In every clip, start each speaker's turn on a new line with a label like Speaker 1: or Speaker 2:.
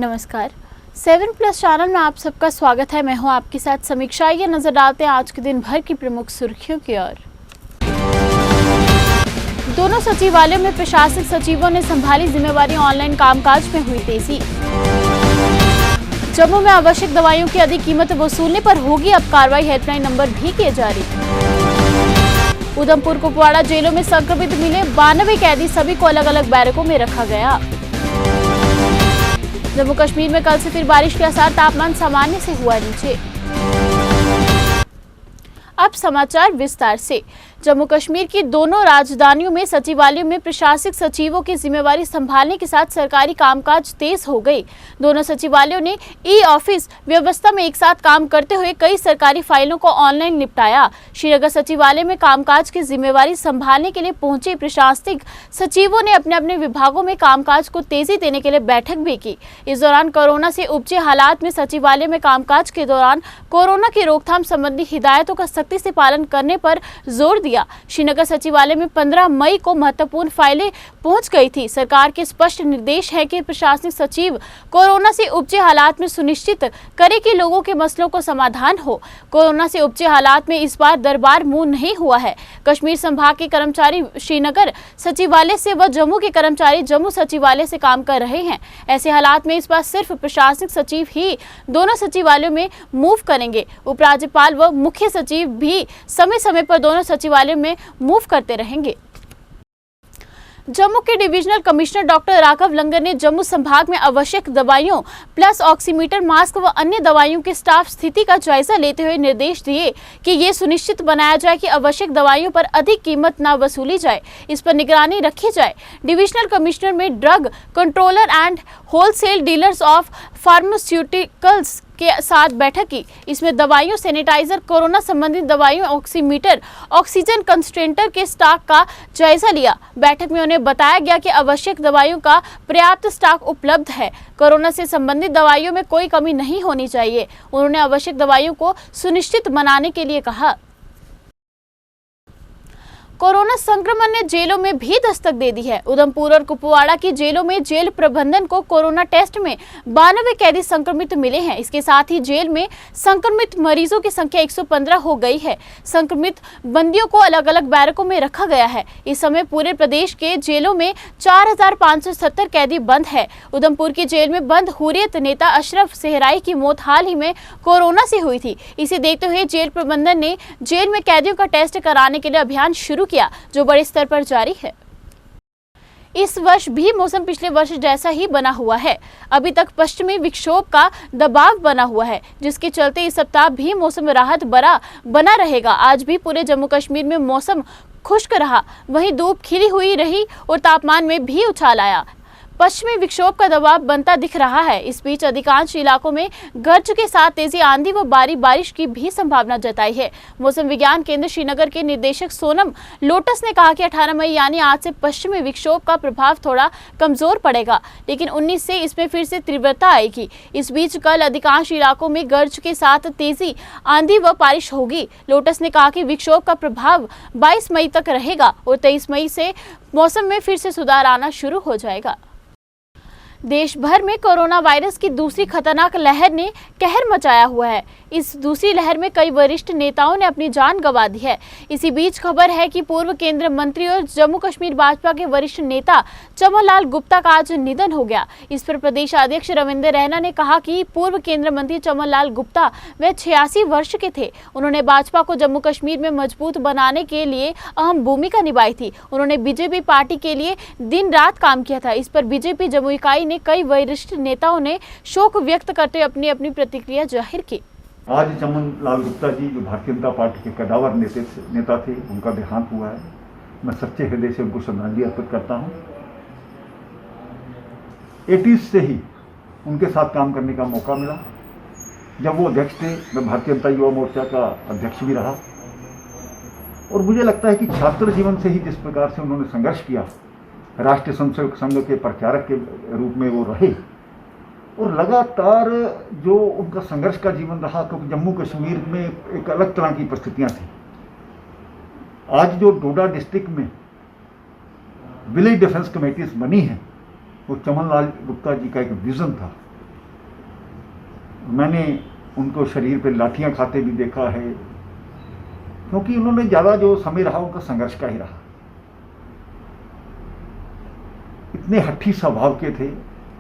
Speaker 1: नमस्कार, 7+ चैनल में आप सबका स्वागत है। मैं हूं आपके साथ समीक्षा। ये नजर डालते हैं आज के दिन भर की प्रमुख सुर्खियों की ओर। दोनों सचिवालयों में प्रशासनिक सचिवों ने संभाली जिम्मेवारी, ऑनलाइन कामकाज में हुई तेजी। जम्मू में आवश्यक दवाइयों की अधिक कीमत वसूलने पर होगी अब कार्रवाई, हेल्पलाइन नंबर भी किए जारी। उधमपुर कुपवाड़ा जेलों में संक्रमित मिले 92 कैदी, सभी को अलग अलग बैरकों में रखा गया। जम्मू कश्मीर में कल से फिर बारिश के आसार, तापमान सामान्य से हुआ नीचे। अब समाचार विस्तार से। जम्मू कश्मीर की दोनों राजधानियों में सचिवालयों में प्रशासनिक सचिवों की जिम्मेवारी संभालने के साथ सरकारी कामकाज तेज हो गई। दोनों सचिवालयों ने ई ऑफिस व्यवस्था में एक साथ काम करते हुए कई सरकारी फाइलों को ऑनलाइन निपटाया। श्रीनगर सचिवालय में कामकाज की जिम्मेवारी संभालने के लिए पहुंचे प्रशासनिक सचिवों ने अपने अपने विभागों में कामकाज को तेजी देने के लिए बैठक भी की। इस दौरान कोरोना से उपजे हालात में सचिवालय में कामकाज के दौरान कोरोना की रोकथाम संबंधी हिदायतों का सख्ती से पालन करने पर जोर दिया। श्रीनगर सचिवालय में 15 मई को महत्वपूर्ण फाइलें पहुंच गई थी। सरकार के स्पष्ट निर्देश है कि प्रशासनिक सचिव कोरोना से उपजे हालात में सुनिश्चित करे कि लोगों के मसलों को समाधान हो। कोरोना से उपजे हालात में इस बार दरबार मुंह नहीं हुआ है। कश्मीर संभाग के कर्मचारी श्रीनगर सचिवालय से व जम्मू के कर्मचारी जम्मू सचिवालय से काम कर रहे हैं। ऐसे हालात में इस बार सिर्फ प्रशासनिक सचिव ही दोनों सचिवालयों में मूव करेंगे। उपराज्यपाल व मुख्य सचिव भी समय समय पर दोनों सचिवालयों में मूव करते रहेंगे। जम्मू के डिविजनल कमिश्नर डॉक्टर राघव लंगर ने जम्मू संभाग में आवश्यक दवाइयों प्लस ऑक्सीमीटर, मास्क व अन्य दवाइयों की स्टाफ स्थिति का जायजा लेते हुए निर्देश दिए कि ये सुनिश्चित बनाया जाए कि आवश्यक दवाइयों पर अधिक कीमत न वसूली जाए, इस पर निगरानी रखी जाए। डिविजनल कमिश्नर में drug controller and wholesale dealers of pharmaceuticals के साथ बैठक की। इसमें दवाइयों, सैनिटाइजर, कोरोना संबंधित दवाइयों, ऑक्सीमीटर, ऑक्सीजन कंसंट्रेटर के स्टॉक का जायजा लिया। बैठक में उन्हें बताया गया कि आवश्यक दवाइयों का पर्याप्त स्टॉक उपलब्ध है। कोरोना से संबंधित दवाइयों में कोई कमी नहीं होनी चाहिए। उन्होंने आवश्यक दवाइयों को सुनिश्चित बनाने के लिए कहा। कोरोना संक्रमण ने जेलों में भी दस्तक दे दी है। उधमपुर और कुपवाड़ा की जेलों में जेल प्रबंधन को कोरोना टेस्ट में 92 कैदी संक्रमित मिले हैं। इसके साथ ही जेल में संक्रमित मरीजों की संख्या 115 हो गई है। संक्रमित बंदियों को अलग अलग बैरकों में रखा गया है। इस समय पूरे प्रदेश के जेलों में 4570 कैदी बंद है। उधमपुर की जेल में बंद हुर्रियत नेता अशरफ सेहराई की मौत हाल ही में कोरोना से हुई थी। इसे देखते हुए जेल प्रबंधन ने जेल में कैदियों का टेस्ट कराने के लिए अभियान शुरू किया, जो बड़े स्तर पर जारी है। इस वर्ष भी मौसम पिछले वर्ष जैसा ही बना हुआ है। अभी तक पश्चिमी विक्षोभ का दबाव बना हुआ है, जिसके चलते इस सप्ताह भी मौसम राहत बना रहेगा। आज भी पूरे जम्मू कश्मीर में मौसम खुश्क रहा, वहीं धूप खिली हुई रही और तापमान में भी उछाल आया। पश्चिमी विक्षोभ का दबाव बनता दिख रहा है। इस बीच अधिकांश इलाकों में गरज के साथ तेजी आंधी व बारिश की भी संभावना जताई है। मौसम विज्ञान केंद्र श्रीनगर के निदेशक सोनम लोटस ने कहा कि 18 मई यानी आज से पश्चिमी विक्षोभ का प्रभाव थोड़ा कमजोर पड़ेगा, लेकिन 19 से इसमें फिर से तीव्रता आएगी। इस बीच कल अधिकांश इलाकों में गरज के साथ तेजी आंधी व बारिश होगी। लोटस ने कहा कि विक्षोभ का प्रभाव 22 मई तक रहेगा और 23 मई से मौसम में फिर से सुधार आना शुरू हो जाएगा। देश भर में कोरोना वायरस की दूसरी खतरनाक लहर ने कहर मचाया हुआ है। इस दूसरी लहर में कई वरिष्ठ नेताओं ने अपनी जान गंवा दी है। इसी बीच खबर है कि पूर्व केंद्रीय मंत्री और जम्मू कश्मीर भाजपा के वरिष्ठ नेता चमन लाल गुप्ता का आज निधन हो गया। इस पर प्रदेश अध्यक्ष रविंद्र रैना ने कहा कि पूर्व केंद्रीय मंत्री चमन लाल गुप्ता वे 86 वर्ष के थे। उन्होंने भाजपा को जम्मू कश्मीर में मजबूत बनाने के लिए अहम भूमिका निभाई थी। उन्होंने बीजेपी पार्टी के लिए दिन रात काम किया था। इस पर बीजेपी जम्मू इकाई कई वरिष्ठ नेताओं ने शोक व्यक्त करते हुए अपनी अपनी प्रतिक्रिया जाहिर की।
Speaker 2: आज चमन लाल गुप्ता जी, जो भारतीय जनता पार्टी के कदावर नेता थे, उनका देहांत हुआ है। मैं सच्चे हृदय से उनको श्रद्धांजलि अर्पित करता हूं। 80s से ही उनके साथ काम करने का मौका मिला। जब वो अध्यक्ष थे, मैं भारतीय जनता युवा मोर्चा का अध्यक्ष भी रहा और मुझे लगता है कि छात्र जीवन से ही जिस प्रकार से उन्होंने संघर्ष किया, राष्ट्रीय संघ के प्रचारक के रूप में वो रहे और लगातार जो उनका संघर्ष का जीवन रहा, क्योंकि जम्मू कश्मीर में एक अलग तरह की परिस्थितियां थी। आज जो डोडा डिस्ट्रिक्ट में विलेज डिफेंस कमेटीज बनी हैं, वो चमन लाल गुप्ता जी का एक विजन था। मैंने उनको शरीर पे लाठियां खाते भी देखा है, क्योंकि उन्होंने ज़्यादा जो समय रहा उनका संघर्ष का ही रहा। इतने हठी स्वभाव के थे,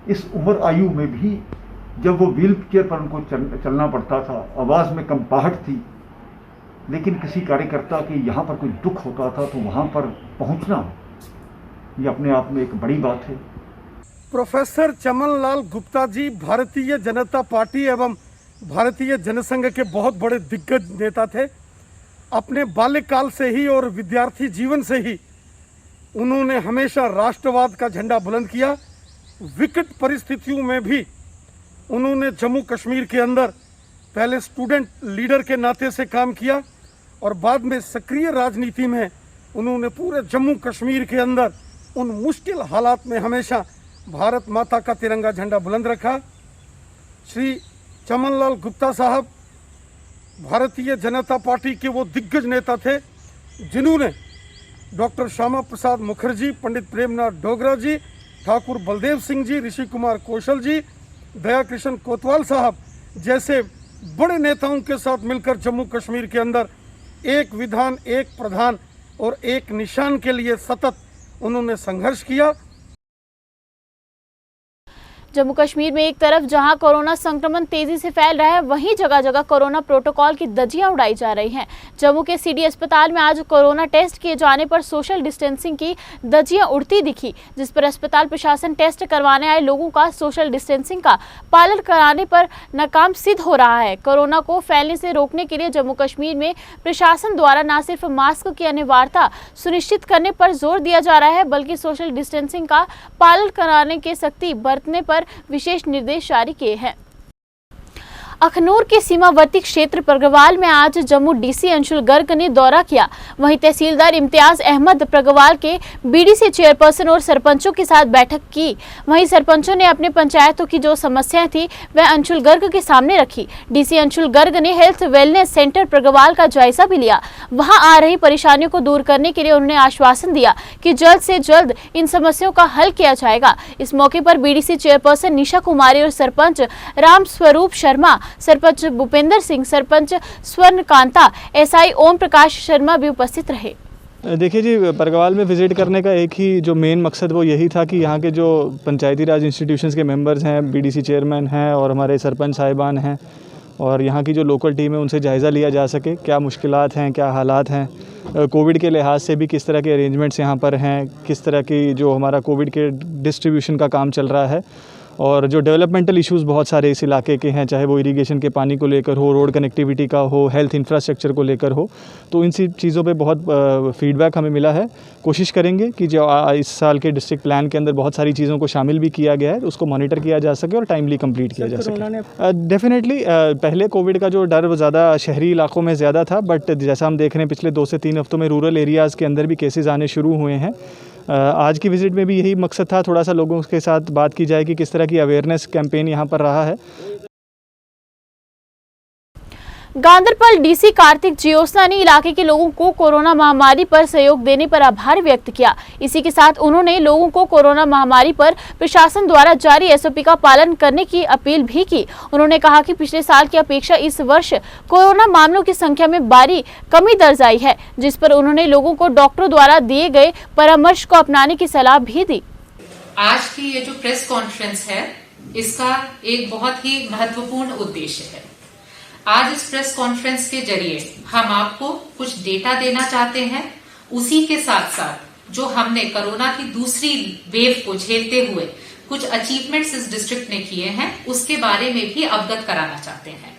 Speaker 2: इस उम्र आयु में भी जब वो व्हील चेयर पर उनको चलना पड़ता था, आवाज़ में कंपाहट थी, लेकिन किसी कार्यकर्ता के यहाँ पर कोई दुख होता था तो वहाँ पर पहुँचना, ये अपने आप में एक बड़ी बात है।
Speaker 3: प्रोफेसर चमन लाल गुप्ता जी भारतीय जनता पार्टी एवं भारतीय जनसंघ के बहुत बड़े दिग्गज नेता थे। अपने बाल्यकाल से ही और विद्यार्थी जीवन से ही उन्होंने हमेशा राष्ट्रवाद का झंडा बुलंद किया। विकट परिस्थितियों में भी उन्होंने जम्मू कश्मीर के अंदर पहले स्टूडेंट लीडर के नाते से काम किया और बाद में सक्रिय राजनीति में उन्होंने पूरे जम्मू कश्मीर के अंदर उन मुश्किल हालात में हमेशा भारत माता का तिरंगा झंडा बुलंद रखा। श्री चमन लाल गुप्ता साहब भारतीय जनता पार्टी के वो दिग्गज नेता थे जिन्होंने डॉक्टर श्यामा प्रसाद मुखर्जी, पंडित प्रेमनाथ डोगरा जी, ठाकुर बलदेव सिंह जी, ऋषि कुमार कौशल जी, दया कृष्ण कोतवाल साहब जैसे बड़े नेताओं के साथ मिलकर जम्मू कश्मीर के अंदर एक विधान, एक प्रधान और एक निशान के लिए सतत उन्होंने संघर्ष किया।
Speaker 1: जम्मू कश्मीर में एक तरफ जहां कोरोना संक्रमण तेजी से फैल रहा है, वहीं जगह जगह कोरोना प्रोटोकॉल की धज्जियां उड़ाई जा रही हैं। जम्मू के सीडी अस्पताल में आज कोरोना टेस्ट किए जाने पर सोशल डिस्टेंसिंग की धज्जियां उड़ती दिखी, जिस पर अस्पताल प्रशासन टेस्ट करवाने आए लोगों का सोशल डिस्टेंसिंग का पालन कराने पर नाकाम सिद्ध हो रहा है। कोरोना को फैलने से रोकने के लिए जम्मू कश्मीर में प्रशासन द्वारा न सिर्फ मास्क की अनिवार्यता सुनिश्चित करने पर जोर दिया जा रहा है, बल्कि सोशल डिस्टेंसिंग का पालन कराने के सख्ती बरतने पर विशेष निर्देश जारी किए हैं। अखनूर के सीमावर्ती क्षेत्र प्रगवाल में आज जम्मू डीसी अंशुल गर्ग ने दौरा किया। वहीं तहसीलदार इम्तियाज अहमद प्रगवाल के बीडीसी चेयरपर्सन और सरपंचों के साथ बैठक की। वहीं सरपंचों ने अपने पंचायतों की जो समस्याएं थी वह अंशुल गर्ग के सामने रखी। डीसी अंशुल गर्ग ने हेल्थ वेलनेस सेंटर प्रगवाल का जायजा भी लिया। वहां आ रही परेशानियों को दूर करने के लिए उन्होंने आश्वासन दिया कि जल्द से जल्द इन समस्याओं का हल किया जाएगा। इस मौके पर बीडीसी चेयरपर्सन निशा कुमारी और सरपंच राम स्वरूप शर्मा, सरपंच भूपेंद्र सिंह, सरपंच स्वर्ण कांता, एसआई ओम प्रकाश शर्मा भी उपस्थित रहे।
Speaker 4: देखिए जी, परगवाल में विज़िट करने का एक ही जो मेन मकसद वो यही था कि यहाँ के जो पंचायती राज इंस्टीट्यूशंस के मेंबर्स हैं, बीडीसी चेयरमैन हैं और हमारे सरपंच साहिबान हैं और यहाँ की जो लोकल टीम है उनसे जायज़ा लिया जा सके, क्या मुश्किलात हैं, क्या हालात हैं, कोविड के लिहाज से भी किस तरह के अरेंजमेंट्स यहाँ पर हैं, किस तरह की जो हमारा कोविड के डिस्ट्रीब्यूशन का काम चल रहा है और जो डेवलपमेंटल इश्यूज़ बहुत सारे इस इलाके के हैं, चाहे वो इरिगेशन के पानी को लेकर हो, रोड कनेक्टिविटी का हो, हेल्थ इंफ्रास्ट्रक्चर को लेकर हो, तो इन चीज़ों पे बहुत फीडबैक हमें मिला है। कोशिश करेंगे कि जो इस साल के डिस्ट्रिक्ट प्लान के अंदर बहुत सारी चीज़ों को शामिल भी किया गया है, उसको मॉनिटर किया जा सके और टाइमली कंप्लीट किया जा सके। डेफिनेटली पहले कोविड का जो डर वो ज़्यादा शहरी इलाकों में ज़्यादा था, बट जैसा हम देख रहे हैं पिछले 2 से 3 हफ्तों में रूरल एरियाज़ के अंदर भी केसेस आने शुरू हुए हैं। आज की विज़िट में भी यही मकसद था, थोड़ा सा लोगों के साथ बात की जाए कि किस तरह की अवेयरनेस कैंपेन यहाँ पर रहा है।
Speaker 1: गांदरबल डीसी कार्तिक जियोत्सना ने इलाके के लोगों को कोरोना महामारी पर सहयोग देने पर आभार व्यक्त किया। इसी के साथ उन्होंने लोगों को कोरोना महामारी पर प्रशासन द्वारा जारी एसओपी का पालन करने की अपील भी की। उन्होंने कहा कि पिछले साल की अपेक्षा इस वर्ष कोरोना मामलों की संख्या में भारी कमी दर्ज आई है, जिस पर उन्होंने लोगों को डॉक्टरों द्वारा दिए गए परामर्श को अपनाने की सलाह भी दी।
Speaker 5: आज की ये जो प्रेस कॉन्फ्रेंस है, इसका एक बहुत ही महत्वपूर्ण उद्देश्य है। आज इस प्रेस कॉन्फ्रेंस के जरिए हम आपको कुछ डेटा देना चाहते हैं। उसी के साथ साथ जो हमने कोरोना की दूसरी वेव को झेलते हुए कुछ अचीवमेंट्स इस डिस्ट्रिक्ट ने किए हैं, उसके बारे में भी अवगत कराना चाहते हैं।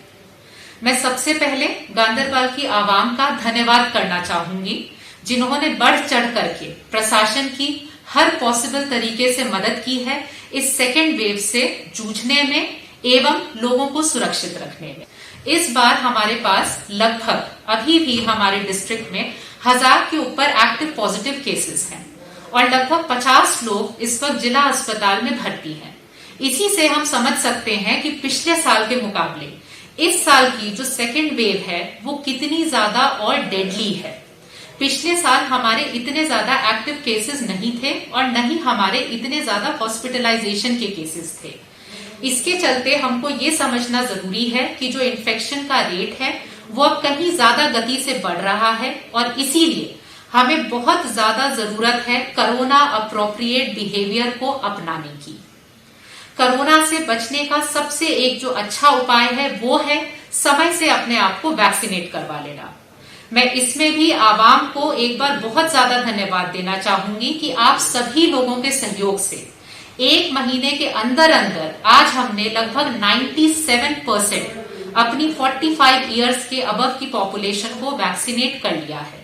Speaker 5: मैं सबसे पहले गांदरबल की आवाम का धन्यवाद करना चाहूंगी, जिन्होंने बढ़ चढ़ करके प्रशासन की हर पॉसिबल तरीके से मदद की है इस सेकेंड वेव से जूझने में एवं लोगों को सुरक्षित रखने में। इस बार हमारे पास लगभग अभी भी हमारे डिस्ट्रिक्ट में 1000 के ऊपर एक्टिव पॉजिटिव केसेस हैं और लगभग 50 लोग इस वक्त जिला अस्पताल में भर्ती हैं। इसी से हम समझ सकते हैं कि पिछले साल के मुकाबले इस साल की जो सेकेंड वेव है वो कितनी ज्यादा और डेडली है। पिछले साल हमारे इतने ज्यादा एक्टिव केसेस नहीं थे और न ही हमारे इतने ज्यादा हॉस्पिटलाइजेशन के केसेस थे। इसके चलते हमको ये समझना जरूरी है कि जो इन्फेक्शन का रेट है वो अब कहीं ज्यादा गति से बढ़ रहा है और इसीलिए हमें बहुत ज्यादा जरूरत है कोरोना अप्रोप्रिएट बिहेवियर को अपनाने की। कोरोना से बचने का सबसे एक जो अच्छा उपाय है वो है समय से अपने आप को वैक्सीनेट करवा लेना। मैं इसमें भी आवाम को एक बार बहुत ज्यादा धन्यवाद देना चाहूंगी कि आप सभी लोगों के सहयोग से 1 महीने के अंदर अंदर आज हमने लगभग 97% अपनी 45 इयर्स के अबव की पॉपुलेशन को वैक्सीनेट कर लिया है।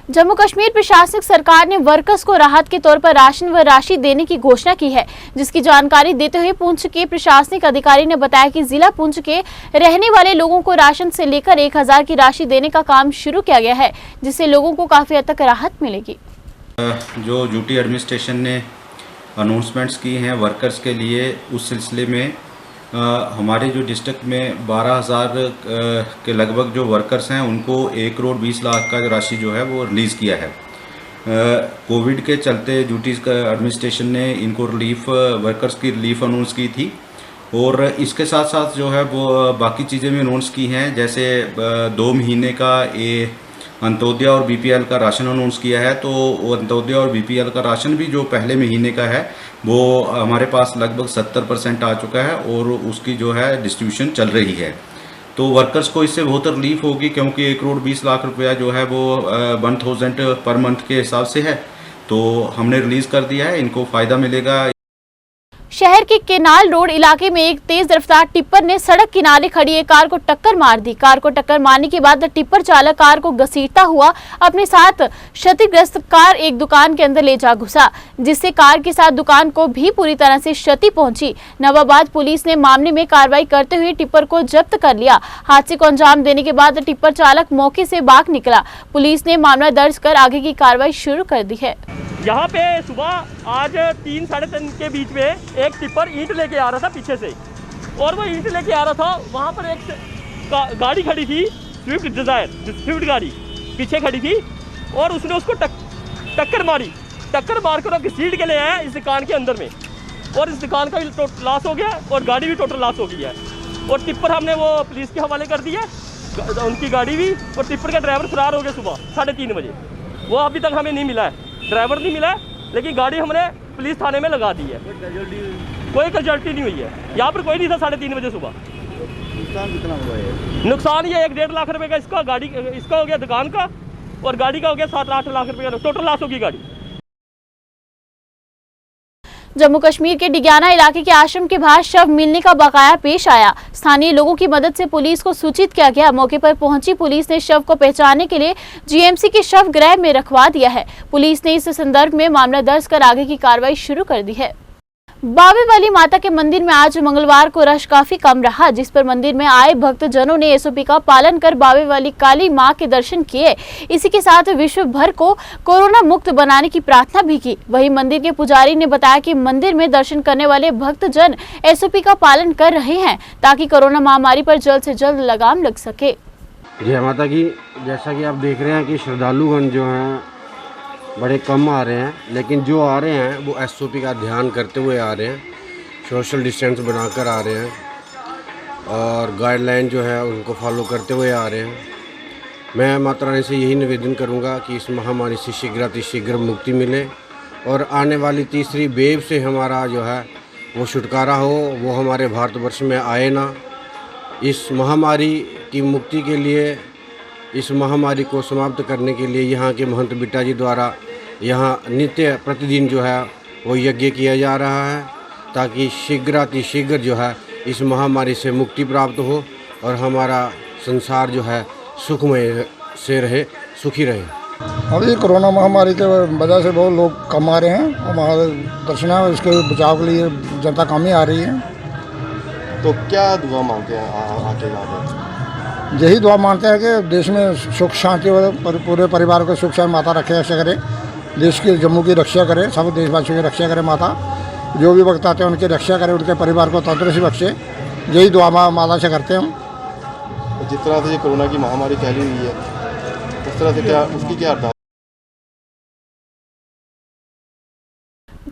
Speaker 1: जम्मू कश्मीर प्रशासनिक सरकार ने वर्कर्स को राहत के तौर पर राशन व राशि देने की घोषणा की है, जिसकी जानकारी देते हुए पुंछ के प्रशासनिक अधिकारी ने बताया कि जिला पुंछ के रहने वाले लोगों को राशन से लेकर 1000 की राशि देने का काम शुरू किया गया है, जिससे लोगों को काफी हद तक राहत मिलेगी।
Speaker 6: जो ड्यूटी एडमिनिस्ट्रेशन ने अनाउंसमेंट्स की हैं वर्कर्स के लिए, उस सिलसिले में हमारे जो डिस्ट्रिक्ट में 12,000 के लगभग जो वर्कर्स हैं उनको 1,20,00,000 का राशि जो है वो रिलीज़ किया है। कोविड के चलते ड्यूटीज़ का एडमिनिस्ट्रेशन ने इनको रिलीफ वर्कर्स की रिलीफ अनाउंस की थी और इसके साथ साथ जो है वो बाकी चीज़ें भी अनाउंस की हैं, जैसे 2 महीने का अंत्योदय और बीपीएल का राशन अनाउंस किया है। तो अंत्योदय और बीपीएल का राशन भी जो पहले महीने का है वो हमारे पास लगभग 70% आ चुका है और उसकी जो है डिस्ट्रीब्यूशन चल रही है। तो वर्कर्स को इससे बहुत रिलीफ होगी, क्योंकि 1,20,00,000 रुपया जो है वो 1,000 पर मंथ के हिसाब से है, तो हमने रिलीज़ कर दिया है, इनको फ़ायदा मिलेगा।
Speaker 1: शहर के केनाल रोड इलाके में एक तेज रफ्तार टिप्पर ने सड़क किनारे खड़ी एक कार को टक्कर मार दी। कार को टक्कर मारने के बाद टिप्पर चालक कार को घसीटता हुआ अपने साथ क्षतिग्रस्त कार एक दुकान के अंदर ले जा घुसा, जिससे कार के साथ दुकान को भी पूरी तरह से क्षति पहुंची। नवाबाद पुलिस ने मामले में कार्रवाई करते हुए टिप्पर को जब्त कर लिया। हादसे को अंजाम देने के बाद टिप्पर चालक मौके से भाग निकला। पुलिस ने मामला दर्ज कर आगे की कार्रवाई शुरू कर दी है।
Speaker 7: यहाँ पे सुबह आज 3 साढ़े 3 के बीच में एक टिप्पर ईंट लेके आ रहा था पीछे से, और वो ईंट लेके आ रहा था, वहाँ पर एक गाड़ी खड़ी थी, स्विफ्ट डिज़ायर, स्विफ्ट गाड़ी पीछे खड़ी थी, और उसने उसको टक्कर मारी। टक्कर मारकर वो घसीट के ले आया इस दुकान के अंदर में, और इस दुकान का भी लॉस हो गया और गाड़ी भी टोटल लॉस हो गई है। और टिप्पर हमने वो पुलिस के हवाले कर दिया, उनकी गाड़ी भी, और टिप्पर का ड्राइवर फरार हो गया सुबह 3:30 बजे। वो अभी तक हमें नहीं मिला है, ड्राइवर नहीं मिला है, लेकिन गाड़ी हमने पुलिस थाने में लगा दी है। कोई कैजुअल्टी नहीं हुई है, यहाँ पर कोई नहीं था 3:30 बजे सुबह। नुकसान कितना हुआ है? नुकसान ये 1-1.5 लाख रुपए का इसका गाड़ी इसका हो गया, दुकान का, और गाड़ी का हो गया 7-8 लाख रुपए का, टोटल लॉस होगी गाड़ी।
Speaker 1: जम्मू कश्मीर के डिग्याना इलाके के आश्रम के बाहर शव मिलने का बकाया पेश आया। स्थानीय लोगों की मदद से पुलिस को सूचित किया गया। मौके पर पहुंची पुलिस ने शव को पहचानने के लिए जीएमसी के शव गृह में रखवा दिया है। पुलिस ने इस संदर्भ में मामला दर्ज कर आगे की कार्रवाई शुरू कर दी है। बावे वाली माता के मंदिर में आज मंगलवार को रश काफी कम रहा, जिस पर मंदिर में आए भक्तजनों ने एसओपी का पालन कर बावे वाली काली मां के दर्शन किए। इसी के साथ विश्व भर को कोरोना मुक्त बनाने की प्रार्थना भी की। वहीं मंदिर के पुजारी ने बताया कि मंदिर में दर्शन करने वाले भक्तजन एसओपी का पालन कर रहे हैं, ताकि कोरोना महामारी पर जल्द से जल्द लगाम लग सके।
Speaker 8: जय माता की। जैसा कि आप देख रहे हैं कि श्रद्धालुगण जो हैं बड़े कम आ रहे हैं, लेकिन जो आ रहे हैं वो एसओपी का ध्यान करते हुए आ रहे हैं, सोशल डिस्टेंस बनाकर आ रहे हैं और गाइडलाइन जो है उनको फॉलो करते हुए आ रहे हैं। मैं माता रानी से यही निवेदन करूंगा कि इस महामारी से शीघ्र मुक्ति मिले और आने वाली तीसरी वेव से हमारा जो है वो छुटकारा हो, वो हमारे भारतवर्ष में आए ना। इस महामारी की मुक्ति के लिए, इस महामारी को समाप्त करने के लिए यहाँ के महंत बिट्टा जी द्वारा यहाँ नित्य प्रतिदिन जो है वो यज्ञ किया जा रहा है, ताकि शीघ्र जो है इस महामारी से मुक्ति प्राप्त हो और हमारा संसार जो है सुखमय से रहे, सुखी रहे।
Speaker 9: अभी कोरोना महामारी के वजह से बहुत लोग कम आ रहे हैं, हमारे दर्शन है इसके बचाव के लिए जनता कम ही आ रही है।
Speaker 10: तो क्या दुआ मांगते हैं आगे?
Speaker 9: यही दुआ मानते हैं कि देश में सुख शांति और पूरे परिवार को सुख शांति माता रक्षा करे, देश की जम्मू की रक्षा करे, सब देशवासियों की रक्षा करे माता। जो भी वक्त आते हैं उनकी रक्षा करे, उनके परिवार को तंदुरुस्ती बख्शे, यही दुआ माता से करते हैं हम।
Speaker 10: जिस तरह से ये कोरोना की महामारी फैली हुई है, उस तरह से क्या उसकी क्या अर्थात?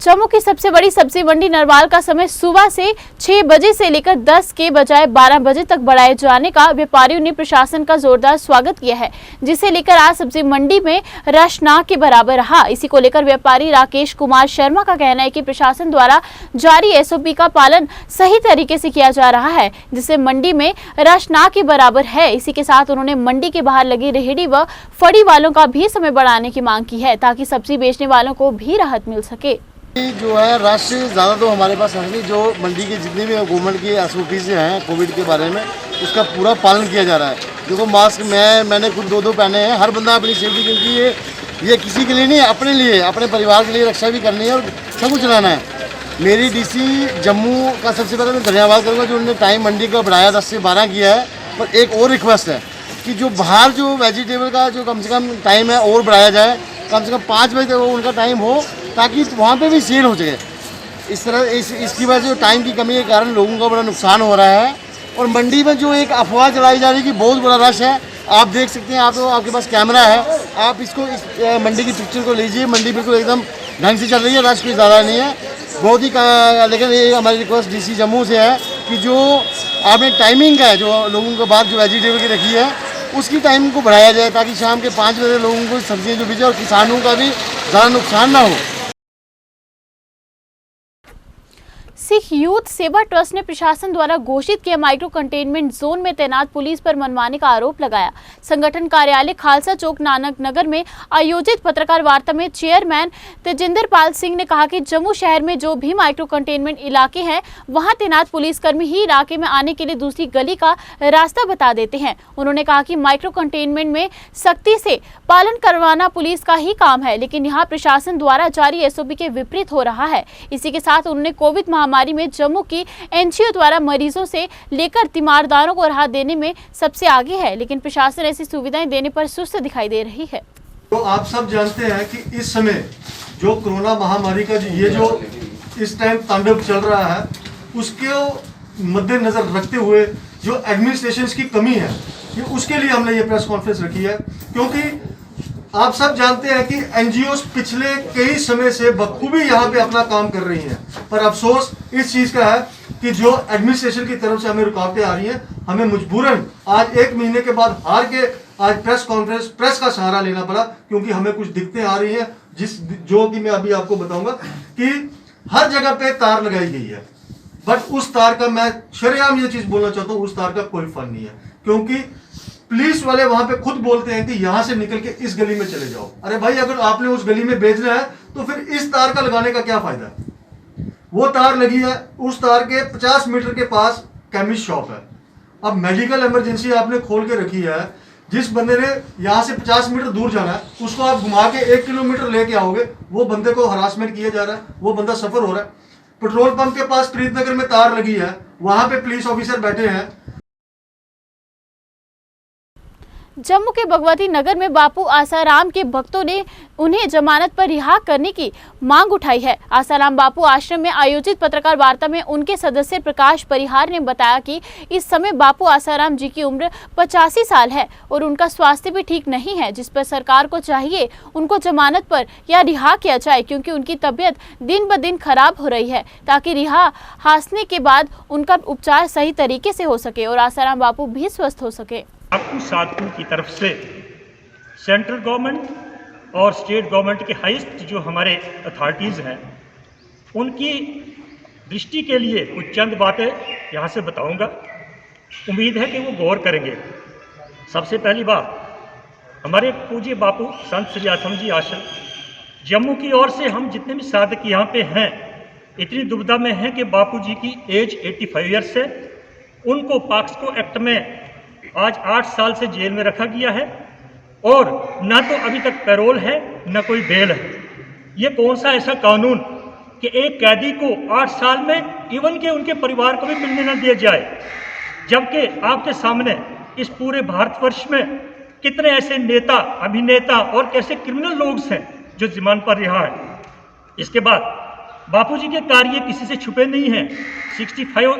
Speaker 1: जम्मू की सबसे बड़ी सब्जी मंडी नरवाल का समय सुबह से 6 बजे से लेकर 10 के बजाय 12 बजे तक बढ़ाए जाने का व्यापारियों ने प्रशासन का जोरदार स्वागत किया है, जिसे लेकर आज सब्जी मंडी में रश ना के बराबर रहा। इसी को लेकर व्यापारी राकेश कुमार शर्मा का कहना है कि प्रशासन द्वारा जारी SOP का पालन सही तरीके से किया जा रहा है, जिससे मंडी में रश ना के बराबर है। इसी के साथ उन्होंने मंडी के बाहर लगी रेहड़ी व फड़ी वालों का भी समय बढ़ाने की मांग की है, ताकि सब्जी बेचने वालों को भी राहत मिल सके।
Speaker 11: जो है रश ज़्यादा तो हमारे पास है नहीं, जो मंडी के जितने भी गवर्नमेंट की SOP से हैं कोविड के बारे में, उसका पूरा पालन किया जा रहा है। देखो मास्क मैंने खुद 2 पहने हैं, हर बंदा अपनी सेफ्टी, क्योंकि ये किसी के लिए नहीं, अपने लिए, अपने परिवार के लिए रक्षा भी करनी है और सब कुछ चलाना है। मेरी DC जम्मू का सबसे पहले मैं धन्यवाद करूँगा जो उन्होंने टाइम मंडी का बढ़ाया 10 से 12 किया है। पर एक और रिक्वेस्ट है कि जो बाहर जो वेजिटेबल का जो कम से कम टाइम है और बढ़ाया जाए, कम से कम 5 बजे तक उनका टाइम हो, ताकि वहाँ पे भी सेल हो सके। इस तरह इसकी वजह से टाइम की कमी के कारण लोगों का बड़ा नुकसान हो रहा है। और मंडी में जो एक अफवाह चलाई जा रही है कि बहुत बड़ा रश है, आप देख सकते हैं, आप तो आपके पास कैमरा है, आप इस मंडी की पिक्चर को लीजिए। मंडी बिल्कुल एकदम ढंग से चल रही है, रश कोई ज़्यादा नहीं है, बहुत ही। लेकिन ये हमारी रिक्वेस्ट DC जम्मू से है कि जो आपने टाइमिंग का है, जो लोगों को बात जो वेजिटेबल की रखी है, उसकी टाइम को बढ़ाया जाए, ताकि शाम के 5 बजे लोगों को सब्जियाँ जो बेचे और किसानों का भी ज़्यादा नुकसान ना हो।
Speaker 1: सिख यूथ सेवा ट्रस्ट ने प्रशासन द्वारा घोषित किया माइक्रो कंटेनमेंट जोन में तैनात पुलिस पर मनमाने का आरोप लगाया। संगठन कार्यालय खालसा चौक नानक नगर में आयोजित पत्रकार वार्ता में चेयरमैन तेजिंदर पाल सिंह ने कहा कि जम्मू शहर में जो भी माइक्रो कंटेनमेंट इलाके हैं, वहां तैनात पुलिसकर्मी ही इलाके में आने के लिए दूसरी गली का रास्ता बता देते हैं। उन्होंने कहा कि माइक्रो कंटेनमेंट में सख्ती से पालन करवाना पुलिस का ही काम है, लेकिन यहाँ प्रशासन द्वारा जारी SOP के विपरीत हो रहा है। इसी के साथ उन्होंने कोविड महामारी में जम्मू की NGO द्वारा मरीजों से लेकर तीमारदारों को राहत देने में सबसे आगे है, लेकिन प्रशासन ऐसी सुविधाएं देने पर सुस्त दिखाई दे रही है।
Speaker 3: तो आप सब जानते हैं कि इस समय जो कोरोना महामारी का जो इस टाइम तांडव चल रहा है, उसके मद्देनजर रखते हुए जो एडमिनिस्ट्रेशन की कमी है, उसके लिए हमने ये प्रेस कॉन्फ्रेंस रखी है। क्योंकि आप सब जानते हैं कि NGOs पिछले कई समय से बखूबी यहाँ पे अपना काम कर रही हैं, पर अफसोस इस चीज़ का है कि जो एडमिनिस्ट्रेशन की तरफ से हमें रुकावटें आ रही हैं, हमें मजबूरन आज 1 महीने के बाद हार के आज प्रेस का सहारा लेना पड़ा, क्योंकि हमें कुछ दिक्कतें आ रही हैं, जो कि मैं अभी आपको बताऊंगा कि हर जगह पे तार लगाई गई है, बट उस तार का, मैं शरेआम ये चीज़ बोलना चाहता हूँ, उस तार का कोई फल नहीं है। क्योंकि पुलिस वाले वहां पे खुद बोलते हैं कि यहां से निकल के इस गली में चले जाओ। अरे भाई, अगर आपने उस गली में बेचना है तो फिर इस तार का लगाने का क्या फायदा है? वो तार लगी है, उस तार के 50 मीटर के पास केमिस्ट शॉप है। अब मेडिकल इमरजेंसी आपने खोल के रखी है, जिस बंदे ने यहां से 50 मीटर दूर जाना है, उसको आप घुमा के 1 किलोमीटर लेके आओगे, वो बंदे को हरासमेंट किया जा रहा है, वो बंदा सफर हो रहा है। पेट्रोल पंप के पास प्रीतनगर में तार लगी है, वहां पे पुलिस ऑफिसर बैठे हैं।
Speaker 1: जम्मू के भगवती नगर में बापू आसाराम के भक्तों ने उन्हें जमानत पर रिहा करने की मांग उठाई है। आसाराम बापू आश्रम में आयोजित पत्रकार वार्ता में उनके सदस्य प्रकाश परिहार ने बताया कि इस समय बापू आसाराम जी की उम्र 85 साल है और उनका स्वास्थ्य भी ठीक नहीं है, जिस पर सरकार को चाहिए उनको जमानत पर या रिहा किया जाए, क्योंकि उनकी तबीयत दिन ब दिन खराब हो रही है, ताकि रिहा हासने के बाद उनका उपचार सही तरीके से हो सके और आसाराम बापू भी स्वस्थ हो सके।
Speaker 7: बापू साधु की तरफ से सेंट्रल गवर्नमेंट और स्टेट गवर्नमेंट के हाईएस्ट जो हमारे अथॉरिटीज़ हैं, उनकी दृष्टि के लिए कुछ चंद बातें यहाँ से बताऊँगा। उम्मीद है कि वो गौर करेंगे। सबसे पहली बात, हमारे पूज्य बापू संत श्री आश्रम जी आश्रम जम्मू की ओर से हम जितने भी साधक यहाँ पे हैं, इतनी दुविधा में हैं कि बापू जी की एज 85 ईयर्स है। उनको पॉक्सो एक्ट में आज 8 साल से जेल में रखा गया है और ना तो अभी तक पैरोल है, ना कोई बेल है। ये कौन सा ऐसा कानून कि एक कैदी को 8 साल में इवन के उनके परिवार को भी मिलने न दिया जाए, जबकि आपके सामने इस पूरे भारतवर्ष में कितने ऐसे नेता, अभिनेता और कैसे क्रिमिनल लोग हैं जो जमानत पर रिहा है। इसके बाद बापू जी के कार्य किसी से छुपे नहीं हैं। 65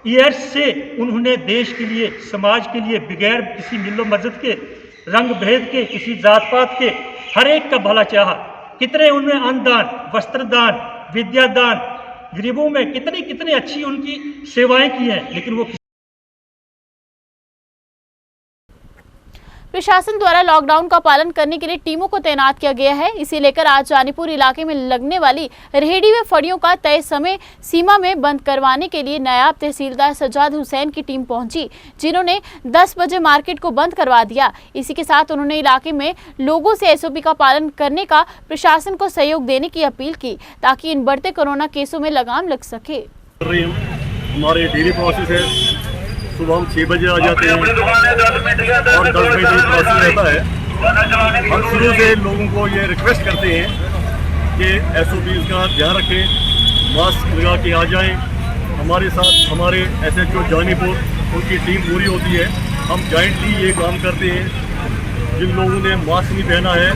Speaker 7: ईयर्स से उन्होंने देश के लिए, समाज के लिए, बगैर किसी मिलो मस्जिद के, रंग भेद के, किसी जात पात के, हर एक का भला चाहा। कितने उनमें अन्नदान, वस्त्रदान, विद्यादान, गरीबों में कितनी कितनी अच्छी उनकी सेवाएं की हैं, लेकिन वो
Speaker 1: प्रशासन द्वारा लॉकडाउन का पालन करने के लिए टीमों को तैनात किया गया है। इसे लेकर आज जानीपुर इलाके में लगने वाली रेहड़ी व फड़ियों का तय समय सीमा में बंद करवाने के लिए नायब तहसीलदार सज्जाद हुसैन की टीम पहुंची, जिन्होंने 10 बजे मार्केट को बंद करवा दिया। इसी के साथ उन्होंने इलाके में लोगों से एसओपी का पालन करने का प्रशासन को सहयोग देने की अपील की, ताकि इन बढ़ते कोरोना केसों में लगाम लग सके।
Speaker 7: हमारे डेली प्रोसेस है, सुबह हम 6 बजे आ जाते हैं और 10 बजे प्रोसेस रहता है। हम शुरू से लोगों को ये रिक्वेस्ट करते हैं कि एसओपी का ध्यान रखें, मास्क लगा के आ जाएं। हमारे साथ हमारे एसएचओ जानीपुर, उनकी टीम पूरी होती है। हम जॉइंटली ये काम करते हैं। जिन लोगों ने मास्क नहीं पहना है,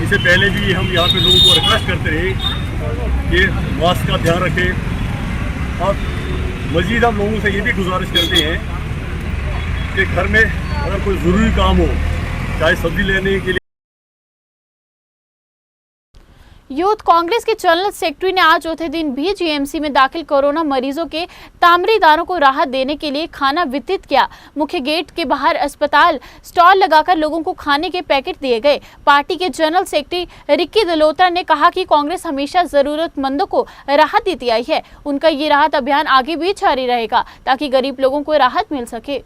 Speaker 7: इससे पहले भी हम यहाँ पे लोगों को रिक्वेस्ट करते रहे कि मास्क का ध्यान रखें। और मज़ीद हम लोगों से ये भी गुजारिश करते हैं कि घर में अगर कोई ज़रूरी काम हो, चाहे सब्जी लेने के लिए।
Speaker 1: यूथ कांग्रेस के जनरल सेक्रेटरी ने आज चौथे दिन भी जीएमसी में दाखिल कोरोना मरीजों के तामरीदारों को राहत देने के लिए खाना वितरित किया। मुख्य गेट के बाहर अस्पताल स्टॉल लगाकर लोगों को खाने के पैकेट दिए गए। पार्टी के जनरल सेक्रेटरी रिक्की दलोत्रा ने कहा कि कांग्रेस हमेशा जरूरतमंदों को राहत देती आई है। उनका ये राहत अभियान आगे भी जारी रहेगा, ताकि गरीब लोगों को राहत मिल सके।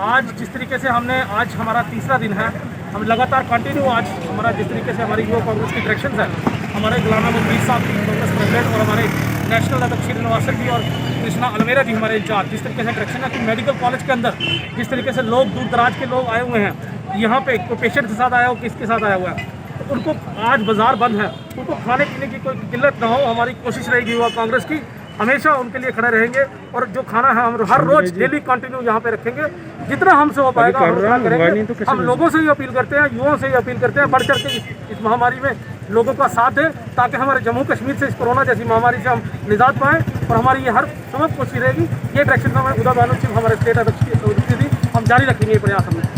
Speaker 7: आज जिस तरीके से हमने, आज हमारा तीसरा दिन है, हम लगातार कंटिन्यू आज हमारा जिस तरीके से हमारी युवा कांग्रेस की डायरेक्शन है, हमारे गुलाम नबी साहब कांग्रेस प्रेसिडेंट और हमारे नेशनल अध्यक्ष श्रीनिवासन जी और कृष्णा अलमेरा जी हमारे इंचार्ज, जिस तरीके से डायरेक्शन है कि मेडिकल कॉलेज के अंदर जिस तरीके से लोग दूर दराज के लोग आए हुए हैं, यहाँ पे कोई पेशेंट के साथ आया हो, किसके साथ आया हुआ है, तो उनको आज बाजार बंद है, उनको खाने पीने की कोई किल्लत ना हो। हमारी कोशिश रहेगी युवा कांग्रेस की, हमेशा उनके लिए खड़े रहेंगे और जो खाना है हम हर रोज डेली कंटिन्यू यहाँ पे रखेंगे, जितना हमसे हो पाएगा हम करेंगे। हम लोगों से ही अपील करते हैं, युवाओं से ही अपील करते हैं, बढ़ चढ़ के इस महामारी में लोगों का साथ दें, ताकि हमारे जम्मू कश्मीर से इस कोरोना जैसी महामारी से हम निजात पाएं। और हमारी ये हर समय कोशिश रहेगी, ये डायरेक्शन में हमारे उदा बानो चीफ हमारे स्टेट अध्यक्ष थी, हम जारी रखेंगे ये प्रयास। हमने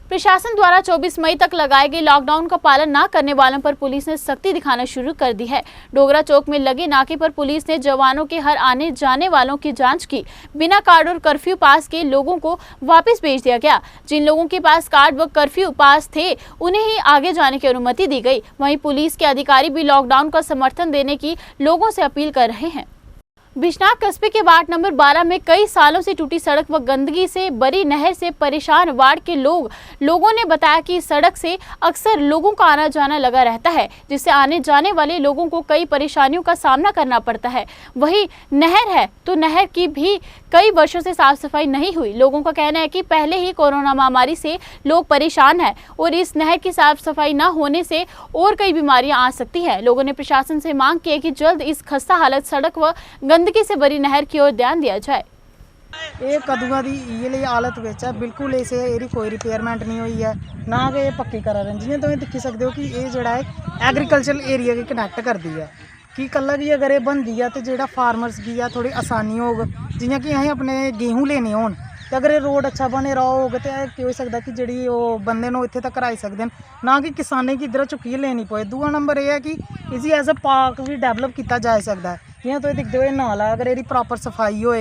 Speaker 1: प्रशासन द्वारा 24 मई तक लगाए गए लॉकडाउन का पालन न करने वालों पर पुलिस ने सख्ती दिखाना शुरू कर दी है। डोगरा चौक में लगे नाके पर पुलिस ने जवानों के हर आने जाने वालों की जांच की। बिना कार्ड और कर्फ्यू पास के लोगों को वापस भेज दिया गया। जिन लोगों के पास कार्ड व कर्फ्यू पास थे, उन्हें ही आगे जाने की अनुमति दी गई। वहीं पुलिस के अधिकारी भी लॉकडाउन का समर्थन देने की लोगों से अपील कर रहे हैं। बिजनाथ कस्बे के वार्ड नंबर 12 में कई सालों से टूटी सड़क व गंदगी से बड़ी नहर से परेशान वार्ड के लोगों ने बताया कि सड़क से अक्सर लोगों का आना जाना लगा रहता है, जिससे आने जाने वाले लोगों को कई परेशानियों का सामना करना पड़ता है। वहीं नहर है तो नहर की भी कई वर्षों से साफ सफाई नहीं हुई। लोगों का कहना है कि पहले ही कोरोना महामारी से लोग परेशान हैं और इस नहर की साफ सफाई न होने से और कई बीमारियां आ सकती हैं। लोगों ने प्रशासन से मांग की है कि जल्द इस खस्ता हालत सड़क व गंदगी से भरी नहर की ओर ध्यान दिया जाए।
Speaker 12: ਇਹ ਕਦੂਆਂ ਦੀ ਇਹ ਲਈ ਹਾਲਤ ਵਿੱਚ ਹੈ, ਬਿਲਕੁਲ ਇਸੇ ਇਹਦੀ ਕੋਈ ਰਿਪੇਅਰਮੈਂਟ ਨਹੀਂ ਹੋਈ ਹੈ, ਨਾ ਕਿ ਇਹ ਪੱਕੀ ਕਰਾ ਰਹੇ। ਜਿਵੇਂ ਤੁਸੀਂ ਦੇਖ ਸਕਦੇ ਹੋ ਕਿ ਇਹ ਜਿਹੜਾ ਹੈ ਐਗਰੀਕਲਚਰਲ ਏਰੀਆ ਕੇ ਕਨੈਕਟ ਕਰਦੀ ਹੈ ਕਿ ਕੱਲਾ ਵੀ ਅਗਰ ਇਹ ਬਣਦੀ ਆ ਤੇ ਜਿਹੜਾ ਫਾਰਮਰਸ ਦੀ ਆ ਥੋੜੀ ਆਸਾਨੀ ਹੋਊ। ਜਿਵੇਂ ਕਿ ਅਸੀਂ ਆਪਣੇ गेहूं ਲੈਣੇ ਹੋਣ ਤੇ ਅਗਰ ਇਹ ਰੋਡ ਅੱਛਾ ਬਣੇ ਰਹਾ ਹੋਊਗਾ ਤੇ ਇਹ ਕੀ ਹੋ ਸਕਦਾ ਕਿ ਜਿਹੜੀ ਉਹ ਬੰਦੇ ਨੂੰ ਇੱਥੇ ਤੱਕ ਆਈ ਸਕਦੇ ਨਾ ਕਿ ਕਿਸਾਨੇ ਕੀ ਇਧਰ ਝੁੱਕੀ ਲੈਣੀ ਪਏ। ਦੂਆ ਨੰਬਰ ਇਹ ਹੈ ਕਿ ਇਸੀ ਐਜ਼ ਅ ਪਾਰਕ ਵੀ ਡਿਵੈਲਪ ਕੀਤਾ ਜਾ ਸਕਦਾ ਹੈ। जियां तुम दिखते हो नाल अगर ये प्रॉपर सफाई होए,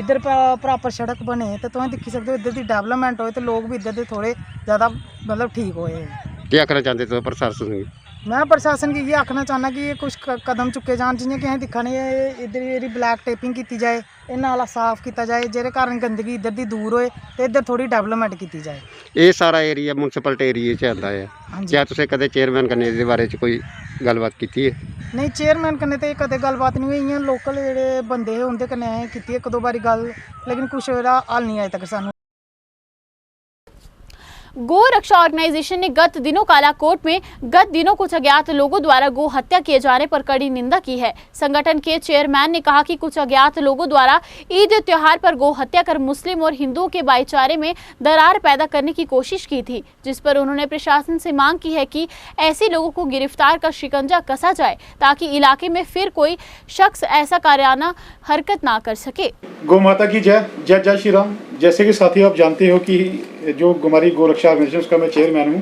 Speaker 12: इधर प्रॉपर सड़क बने तो तुम दिखी सकते हो इधर की डेवलपमेंट होए तो लोग भी इधर के थोड़े ज़्यादा मतलब ठीक होए।
Speaker 8: क्या आखना चाहते हो प्रशासन की?
Speaker 12: मैं प्रशासन की ये आखना चाहना कि ये कुछ कदम चुके जान, जियां कि असें दिक्खा ने इधर ये ब्लैक टेपिंग की जाए, ये नाला साफ किया जाए, जिहदे कारण गंदगी इधर की दूर होए तो इधर थोड़ी डेवलपमेंट की जाए।
Speaker 8: ये सारा एरिया म्यूनसिपलिटी एरिया च आता है। क्या तुसें कदे चेयरमैन कन्नै इहदे बारे च कोई गलबात की है?
Speaker 12: नहीं, चेयरमैन कन्नै तो कदे गलबात नहीं हुई। इ'यां लोकल जेह्ड़े बंदे हे उं'दे कन्नै असें कीती इक दो बारी गल, लेकिन कुछ एह्दा हल नहीं अजे तक सानूं।
Speaker 1: गो रक्षा ऑर्गेनाइजेशन ने गत दिनों कालाकोट में कुछ अज्ञात लोगों द्वारा गो हत्या किए जाने पर कड़ी निंदा की है। संगठन के चेयरमैन ने कहा कि कुछ अज्ञात लोगों द्वारा ईद त्योहार पर गो हत्या कर मुस्लिम और हिंदुओं के भाईचारे में दरार पैदा करने की कोशिश की थी, जिस पर उन्होंने प्रशासन से मांग की है कि ऐसे लोगों को गिरफ्तार कर शिकंजा कसा जाए, ताकि इलाके में फिर कोई शख्स ऐसा कारियाना हरकत ना कर सके।
Speaker 13: गौ माता की जय जय जय श्री राम। जैसे कि साथियों आप जानते हो कि जो हमारी गौ रक्षा ऑर्गेनाइजेशन उसका मैं चेयरमैन हूँ।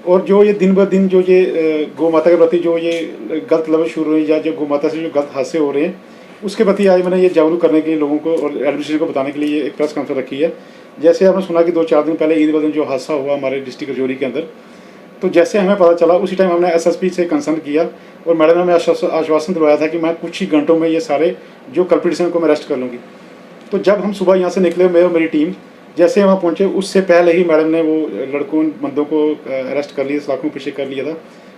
Speaker 13: और जो ये दिन ब दिन जो ये गौ माता के प्रति जो ये गलत लफ्ज़ शुरू हुई या जो गौ माता से जो गलत हादसे हो रहे हैं उसके प्रति आज मैंने ये जागरूक करने के लिए लोगों को और एडमिनिस्ट्रेशन को बताने के लिए एक प्रेस कॉन्फ्रेंस रखी है। जैसे आपने सुना कि 2-4 दिन पहले ईद वाले दिन जो हादसा हुआ हमारे डिस्ट्रिक्ट रजौरी के अंदर, तो जैसे हमें पता चला उसी टाइम हमने SSP से कंसर्न किया और मैडम ने हमें आश्वासन दिलवाया था कि मैं कुछ ही घंटों में ये सारे जो कल्प्रिट्स हैं उनको मैं अरेस्ट कर लूँगी। तो जब हम सुबह यहाँ से निकले, मैं और मेरी टीम जैसे वहाँ पहुँचे उससे पहले ही मैडम ने वो लड़कों बंदों को अरेस्ट कर लिया, सलाखों पीछे कर लिया था।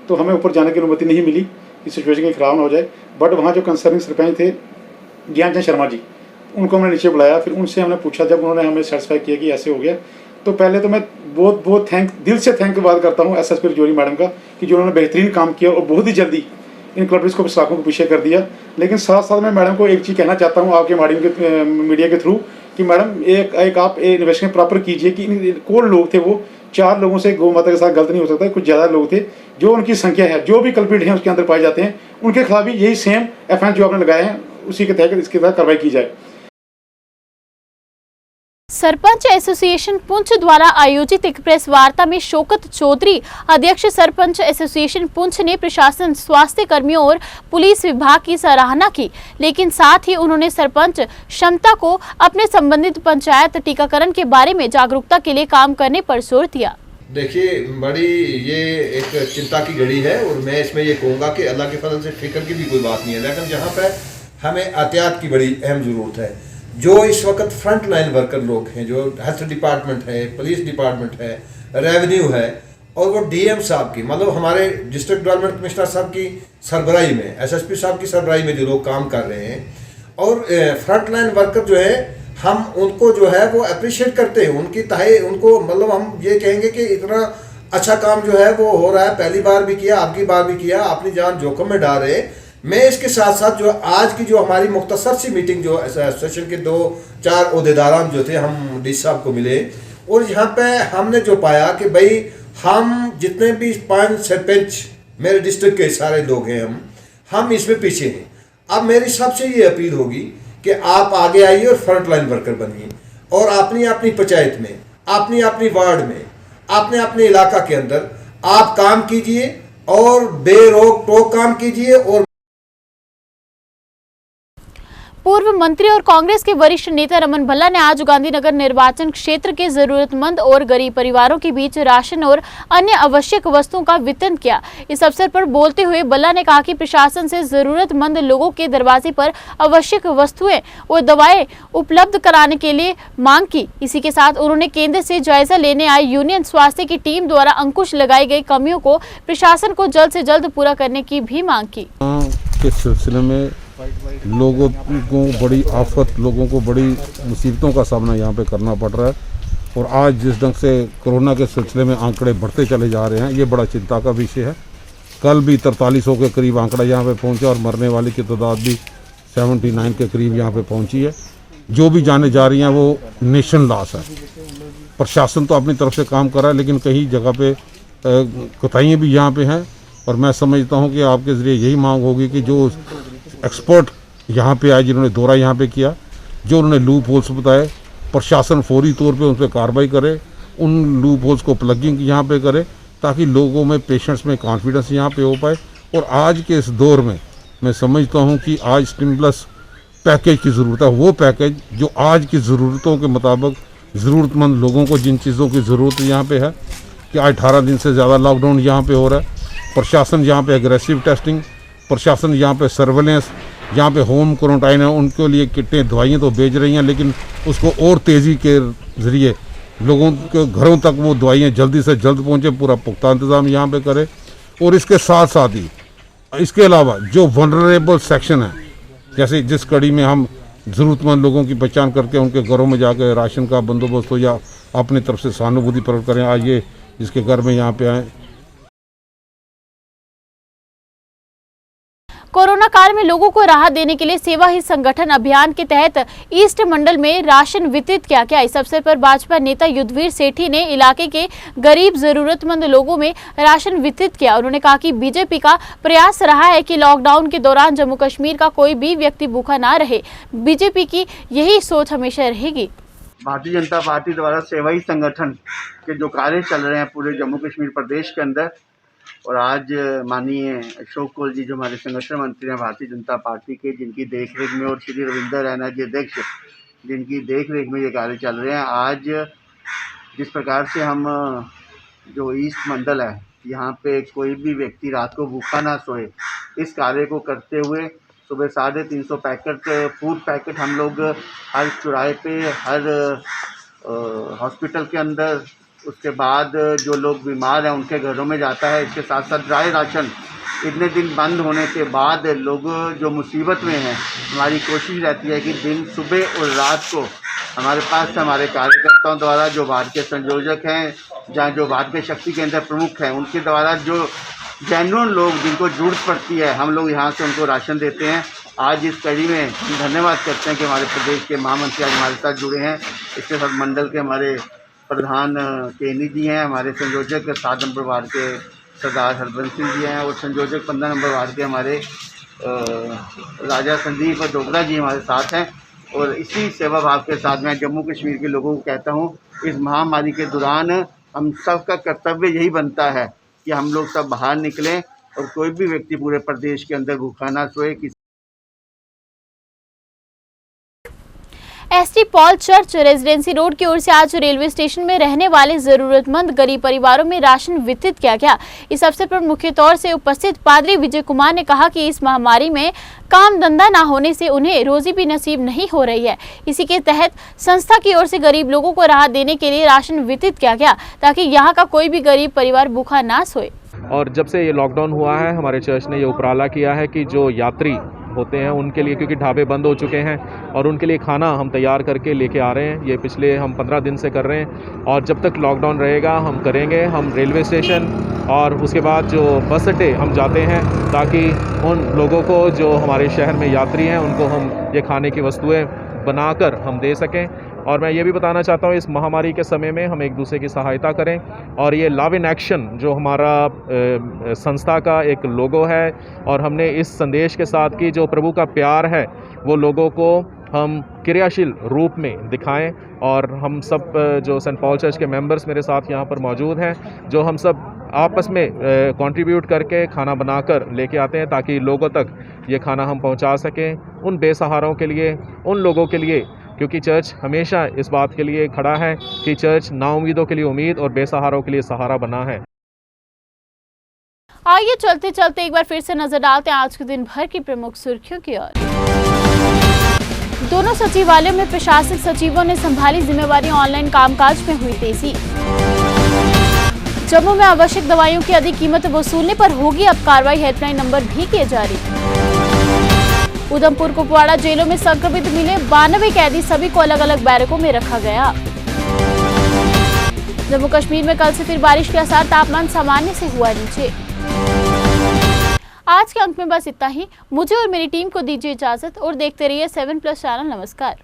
Speaker 13: तो हमें ऊपर जाने की अनुमति नहीं मिली कि सिचुएशन कहीं ख़राब ना हो जाए। बट वहाँ जो कंसर्निंग सरपंच थे ज्ञान चंद शर्मा जी, उनको हमने नीचे बुलाया, फिर उनसे हमने पूछा, जब उन्होंने हमें सेटिस्फाई किया कि ऐसे हो गया, तो पहले तो मैं बहुत दिल से थैंकबाद करता हूँ SSP रजौरी मैडम का कि जो उन्होंने बेहतरीन काम किया और बहुत ही जल्दी इन कल्प्रिट्स को सलाखों को पीछे कर दिया। लेकिन साथ साथ मैं मैडम को एक चीज़ कहना चाहता हूँ आपके मीडिया के थ्रू कि मैडम एक आप इन्वेस्टिगेशन प्रॉपर कीजिए कि कौन लोग थे, वो 4 लोगों से गौ माता के साथ गलत नहीं हो सकता, कुछ ज़्यादा लोग थे जो उनकी संख्या है, जो भी कल्प्रिट हैं उसके अंदर पाए जाते हैं, उनके खिलाफ भी यही सेम FIR जो आपने लगाए हैं उसी के तहत इसके तहत कार्रवाई की जाए।
Speaker 1: सरपंच एसोसिएशन पुंछ द्वारा आयोजित एक प्रेस वार्ता में शौकत चौधरी, अध्यक्ष सरपंच एसोसिएशन पुंछ, ने प्रशासन, स्वास्थ्य कर्मियों और पुलिस विभाग की सराहना की, लेकिन साथ ही उन्होंने सरपंच क्षमता को अपने संबंधित पंचायत टीकाकरण के बारे में जागरूकता के लिए काम करने पर जोर दिया।
Speaker 14: देखिए, बड़ी ये एक चिंता की घड़ी है और मैं इसमें ये कहूँगा कि अल्लाह के फजल से फिक्र की भी कोई बात नहीं है, लेकिन जहाँ पर हमें एहतियात की बड़ी अहम ज़रूरत है। जो इस वक्त फ्रंट लाइन वर्कर लोग हैं, जो हेल्थ डिपार्टमेंट है, पुलिस डिपार्टमेंट है, रेवेन्यू है, और वो DM साहब की, मतलब हमारे डिस्ट्रिक्ट डेवलपमेंट कमिश्नर साहब की सरबराही में, SSP साहब की सरबराही में जो लोग काम कर रहे हैं, और फ्रंट लाइन वर्कर जो है हम उनको जो है वो अप्रिशिएट करते हैं, उनकी तहे उनको, मतलब हम ये कहेंगे कि इतना अच्छा काम जो है वो हो रहा है, पहली बार भी किया, आपकी बार भी किया, अपनी जान जोखिम में डाल रहे। मैं इसके साथ साथ जो आज की जो हमारी मुख्तसर सी मीटिंग जो एसोसिएशन के 2-4 ओहदेदारान जो थे, हम डी साहब को मिले और यहाँ पे हमने जो पाया कि भाई हम जितने भी 5 सरपंच मेरे डिस्ट्रिक्ट के सारे लोग हैं, हम इसमें पीछे हैं। अब मेरी सबसे ये अपील होगी कि आप आगे आइए और फ्रंट लाइन वर्कर बनिए और अपनी अपनी पंचायत में, अपनी अपनी वार्ड में, अपने अपने इलाका के अंदर आप काम कीजिए और बेरोक टोक काम कीजिए। और
Speaker 1: पूर्व मंत्री और कांग्रेस के वरिष्ठ नेता रमन भल्ला ने आज गांधीनगर निर्वाचन क्षेत्र के जरूरतमंद और गरीब परिवारों के बीच राशन और अन्य आवश्यक वस्तुओं का वितरण किया। इस अवसर पर बोलते हुए भल्ला ने कहा कि प्रशासन से जरूरतमंद लोगों के दरवाजे पर आवश्यक वस्तुएं और दवाएं उपलब्ध कराने के लिए मांग की। इसी के साथ उन्होंने केंद्र से जायजा लेने आई यूनियन स्वास्थ्य की टीम द्वारा अंकुश लगाई गई कमियों को प्रशासन को जल्द से जल्द पूरा करने की भी मांग की।
Speaker 15: इस सिलसिले में लोगों को बड़ी आफत, लोगों को बड़ी मुसीबतों का सामना यहाँ पे करना पड़ रहा है और आज जिस ढंग से कोरोना के सिलसिले में आंकड़े बढ़ते चले जा रहे हैं, ये बड़ा चिंता का विषय है। कल भी 4300 के करीब आंकड़ा यहाँ पे पहुँचा और मरने वाले की तादाद भी 79 के करीब यहाँ पे पहुँची है। जो भी जाने जा रही हैं वो नेशन लॉस है। प्रशासन तो अपनी तरफ से काम कर रहा है, लेकिन कई जगह पे कोताहियाँ भी यहाँ पे हैं और मैं समझता हूँ कि आपके ज़रिए यही मांग होगी कि जो एक्सपर्ट यहाँ पे आए, जिन्होंने दौरा यहाँ पे किया, जो उन्होंने लूप होल्स बताए, प्रशासन फौरी तौर पे उन पर कार्रवाई करे, उन लूप होल्स को प्लगिंग यहाँ पे करे ताकि लोगों में, पेशेंट्स में कॉन्फिडेंस यहाँ पे हो पाए। और आज के इस दौर में मैं समझता हूँ कि आज स्टिमुलस पैकेज की ज़रूरत है, वो पैकेज जो आज की ज़रूरतों के मुताबिक ज़रूरतमंद लोगों को जिन चीज़ों की ज़रूरत यहाँ पे है कि 18 दिन से ज़्यादा लॉकडाउन यहाँ पे हो रहा है, प्रशासन यहाँ पे एग्रेसिव टेस्टिंग, प्रशासन यहाँ पे सर्वेलेंस, यहाँ पे होम क्वारंटाइन है, उनके लिए किटें, दवाइयाँ तो भेज रही हैं, लेकिन उसको और तेज़ी के ज़रिए लोगों के घरों तक वो दवाइयाँ जल्दी से जल्द पहुँचे, पूरा पुख्ता इंतज़ाम यहाँ पे करे। और इसके साथ साथ ही इसके अलावा जो वनरेबल सेक्शन है, जैसे जिस कड़ी में हम ज़रूरतमंद लोगों की पहचान करके उनके घरों में जाकर राशन का बंदोबस्त हो या अपनी तरफ से सहानुभूति प्रकट करें, आज ये जिसके घर में यहाँ पे आए।
Speaker 1: कोरोना काल में लोगों को राहत देने के लिए सेवा ही संगठन अभियान के तहत ईस्ट मंडल में राशन वितरित किया गया। इस अवसर पर भाजपा नेता युद्धवीर सेठी ने इलाके के गरीब जरूरतमंद लोगों में राशन वितरित किया। उन्होंने कहा कि बीजेपी का प्रयास रहा है कि लॉकडाउन के दौरान जम्मू कश्मीर का कोई भी व्यक्ति भूखा ना रहे। बीजेपी की यही सोच हमेशा रहेगी।
Speaker 11: भारतीय जनता पार्टी द्वारा सेवाई संगठन के जो कार्य चल रहे हैं पूरे जम्मू कश्मीर प्रदेश के अंदर, और आज माननीय अशोक कोल जी जो हमारे संगठन मंत्री हैं भारतीय जनता पार्टी के, जिनकी देखरेख में, और श्री रविंदर रैना जी अध्यक्ष जिनकी देखरेख में ये कार्य चल रहे हैं। आज जिस प्रकार से हम जो ईस्ट मंडल है यहाँ पे कोई भी व्यक्ति रात को भूखा ना सोए, इस कार्य को करते हुए सुबह 350 पैकेट फूड पैकेट हम लोग हर चौराहे पे, हर हॉस्पिटल के अंदर, उसके बाद जो लोग बीमार हैं उनके घरों में जाता है। इसके साथ साथ ड्राई राशन इतने दिन बंद होने के बाद लोग जो मुसीबत में हैं, हमारी कोशिश रहती है कि दिन, सुबह और रात को हमारे पास हमारे कार्यकर्ताओं द्वारा, जो वार्ड के संयोजक हैं, जहाँ जो वार्ड के शक्ति केंद्र प्रमुख हैं, उनके द्वारा जो जेन्युइन लोग जिनको ज़रूरत पड़ती है, हम लोग यहाँ से उनको राशन देते हैं। आज इस कड़ी में हम धन्यवाद करते हैं कि हमारे प्रदेश के महामंत्री आज हमारे साथ जुड़े हैं। इसके साथ मंडल के हमारे प्रधान केनी जी हैं, हमारे संयोजक 7 नंबर वार्ड के सरदार हरबंस सिंह जी हैं, और संयोजक 15 नंबर वार्ड के हमारे राजा संदीप डोगरा जी हमारे साथ हैं। और इसी सेवा भाव के साथ मैं जम्मू कश्मीर के लोगों को कहता हूँ, इस महामारी के दौरान हम सब का कर्तव्य यही बनता है कि हम लोग सब बाहर निकलें और कोई भी व्यक्ति पूरे प्रदेश के अंदर भूखा ना सोए।
Speaker 1: ST Paul church residency road की ओर से आज रेलवे स्टेशन में रहने वाले जरूरतमंद गरीब परिवारों में राशन वितरित किया गया। इस अवसर पर मुख्य तौर से उपस्थित पादरी विजय कुमार ने कहा कि इस महामारी में काम धंधा न होने से उन्हें रोजी भी नसीब नहीं हो रही है। इसी के तहत संस्था की ओर से गरीब लोगों को राहत देने के लिए राशन वितरित किया गया ताकि यहाँ का कोई भी गरीब परिवार भूखा ना सोए।
Speaker 16: और जब से ये लॉकडाउन हुआ है, हमारे चर्च ने ये उपराला किया है कि जो यात्री होते हैं उनके लिए, क्योंकि ढाबे बंद हो चुके हैं, और उनके लिए खाना हम तैयार करके लेके आ रहे हैं। ये पिछले हम 15 दिन से कर रहे हैं, और जब तक लॉकडाउन रहेगा हम करेंगे। हम रेलवे स्टेशन और उसके बाद जो बस अड्डे हम जाते हैं ताकि उन लोगों को जो हमारे शहर में यात्री हैं उनको हम ये खाने की वस्तुएं बनाकर हम दे सकें। और मैं ये भी बताना चाहता हूँ, इस महामारी के समय में हम एक दूसरे की सहायता करें। और ये लव इन एक्शन जो हमारा संस्था का एक लोगो है, और हमने इस संदेश के साथ कि जो प्रभु का प्यार है वो लोगों को हम क्रियाशील रूप में दिखाएं। और हम सब जो सेंट पॉल चर्च के मेंबर्स मेरे साथ यहाँ पर मौजूद हैं, जो हम सब आपस में कंट्रीब्यूट करके खाना बनाकर लेके आते हैं ताकि लोगों तक ये खाना हम पहुँचा सकें, उन बेसहारों के लिए, उन लोगों के लिए, क्योंकि चर्च हमेशा इस बात के लिए खड़ा है कि चर्च नाउमीदों के लिए उम्मीद और बेसहारों के लिए सहारा बना है।
Speaker 1: आइए चलते चलते एक बार फिर से नजर डालते हैं आज के दिन भर की प्रमुख सुर्खियों की ओर। दोनों सचिवालयों में प्रशासनिक सचिवों ने संभाली जिम्मेवारी, ऑनलाइन कामकाज में हुई तेजी। जम्मू में आवश्यक दवाइयों की अधिक कीमत वसूलने पर होगी अब कार्रवाई, हेल्पलाइन नंबर भी किए जारी। उधमपुर कुपवाड़ा जेलों में संक्रमित मिले 92 कैदी, सभी को अलग अलग बैरकों में रखा गया। जम्मू कश्मीर में कल से फिर बारिश के आसार, तापमान सामान्य से हुआ नीचे। आज के अंक में बस इतना ही। मुझे और मेरी टीम को दीजिए इजाजत और देखते रहिए 7+ चैनल। नमस्कार।